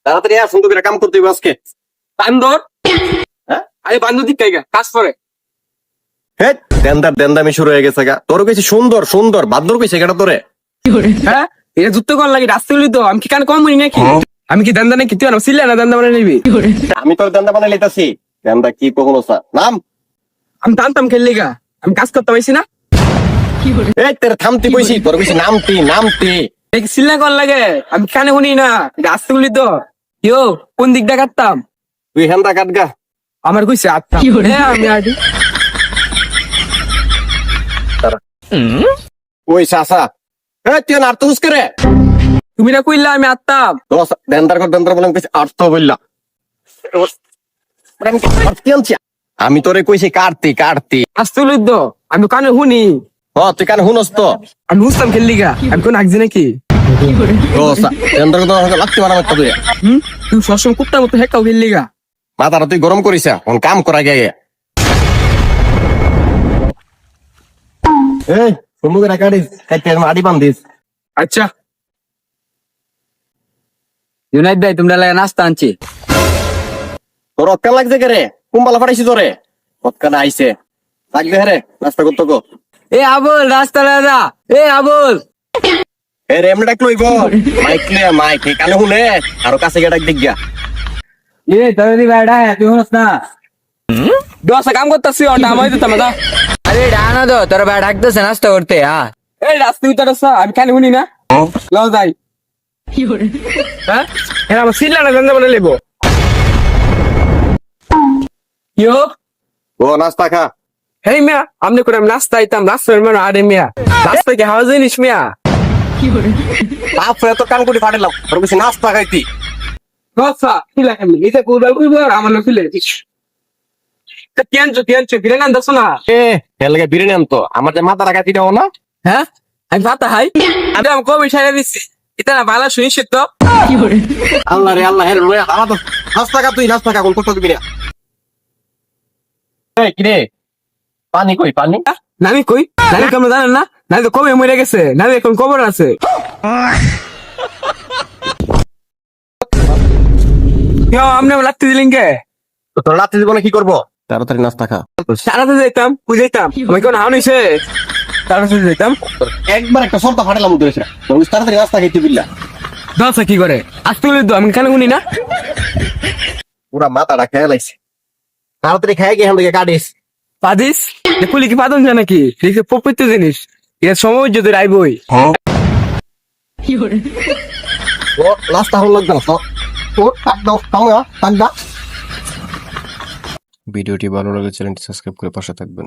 তাড়াতাড়ি আয়, সুন্দর করে কাম করতে হবে আজকে। বান্দর হ্যাঁ আরে বান্দর দিক কাইগা কাজ করে। হেট, দেন্দামি শুরু হয়ে গেছে গা। তোর কইছি সুন্দর সুন্দর, বান্দর কইছে কেটা তোরে? হ্যাঁ এটা যুদ্ধ করার লাগে রাস্তা গুলি তো আমি কি কান কম মরি নাকি? আমি কি দান্দা নাকি? তুই সিলে না দান্দা মানে নিবি? আমি তোর দেন্দা বানাই লিতাছি। দেন্দা কি কখনো নাম? আমি টানতাম খেললি গা, আমি কাজ করতে পারছি না। এই তোর থামতি কইছি, তোর কইছি নামতি। দেখি সিলে করার লাগে আমি কানে শুনি না রাস্তা গুলি তো। ইয়ো কোন দিকটা কাটতাম? তুই হেন্দা কাট গা। আমার কইছে আটতাম। হ্যাঁ আমি আটি। ওই চাচা, এই তুই আর তো করে তুমি না কইলা আমি আটতাম। দেন্দার বলেন কইছি আর তো বললা। আমি তোরে কইছি কাটতি। রাস্তা গুলি তো আমি কানে শুনি। তুই কানে শুনস তো? আমি বুঝতাম খেললি গা, আমি কোন আগছি নাকি? লাগতে পারা তুই তুই সবসময় কুত্তার মতো হেকাও খেললি গা। মাথাটা তুই গরম করিস, এখন কাম করা গিয়ে। এই সুন্দর কাটিস, মাটি বান্ধিস। আচ্ছা ইউনাইট ভাই তোমরা লাগে নাস্তা আনছি। তোর অক্কা লাগছে কে রে? কুম্বালা ফাটাইছি তোরে? অক্কাটা আইছে লাগবে রে নাস্তা করতে গো। এ আবুল রাস্তা দাদা, এ আবুল। এ রে এমনি ডাক লইব মাইক কানে শুনে আরো কাছে গিয়ে ডাক দিক গিয়া। এ তাড়াতাড়ি বাইডা তুই হস না। দশ কাম করতেছি ওটা আমায় দিতাম না। আরে ডানা দো তোর ভাই ডাকতেছে নাস্তা করতে। হ্যাঁ এই রাস্তা উতার আমি কানে শুনি না। লও যাই। হ্যাঁ এরা আমার সিল্লা না গন্ধ বলে লেবো। ইয়ো ও নাস্তা খা। হেই মিয়া আমনে করে আমি নাস্তা আইতাম রাস্তার মানে আরে মিয়া রাস্তা কি হাওয়া জিনিস মিয়া। বাপ তো কান করে ফাটাইলাম, তোর বেশি নাস্তা খাইতি। দশা কিলা আমি এটা কোদাল কইব আর আমার লখিলে টিয়ানছো বিরান দছ না। এ হেলগে বিরিয়ানি আনতো, আমার যে মাথা রাখাতি দাও না। হ্যাঁ আমি ভাতা হাই আমি কবে সাইরা দিচ্ছি এটা না ভালো শুনিস তো। আল্লাহ রে আল্লাহ, হের রে হালা তো নাস্তা খা, তুই নাস্তা খা, কোন কত দিবি না। এই কি রে পানি কই পানি? নামি কই নামি কেমন জানেন না? নামি তো কবে মরে গেছে, নামি এখন কবর আছে। আপনি লাগতে দিলেন কে? তোর রাত্রি জীবনে কি করবো? তাড়াতাড়ি নাস্তা খা। সারাতে যাইতাম বুঝাইতাম আমি কোন হাও নিছে তাড়াতাড়ি যাইতাম। একবার একটা সর্তা ফাটাইলাম উঠে এসে, তাড়াতাড়ি নাস্তা খাইতে বিল্লা। দশা কি করে আসতে বলি তো আমি কেন শুনি না। পুরা মাথাটা খেয়ে লাইছে। তাড়াতাড়ি খেয়ে গিয়ে এখান থেকে কাটিস। পাদিস কুলি কি পাদন যায় নাকি? দেখছে পবিত্র জিনিস এর সময় যদি আইবই। ও নাস্তা হল লাগবে না তো। টাক দাও টাক দা। ভিডিওটি ভালো লাগলে চ্যানেলটি সাবস্ক্রাইব করে পাশে থাকবেন।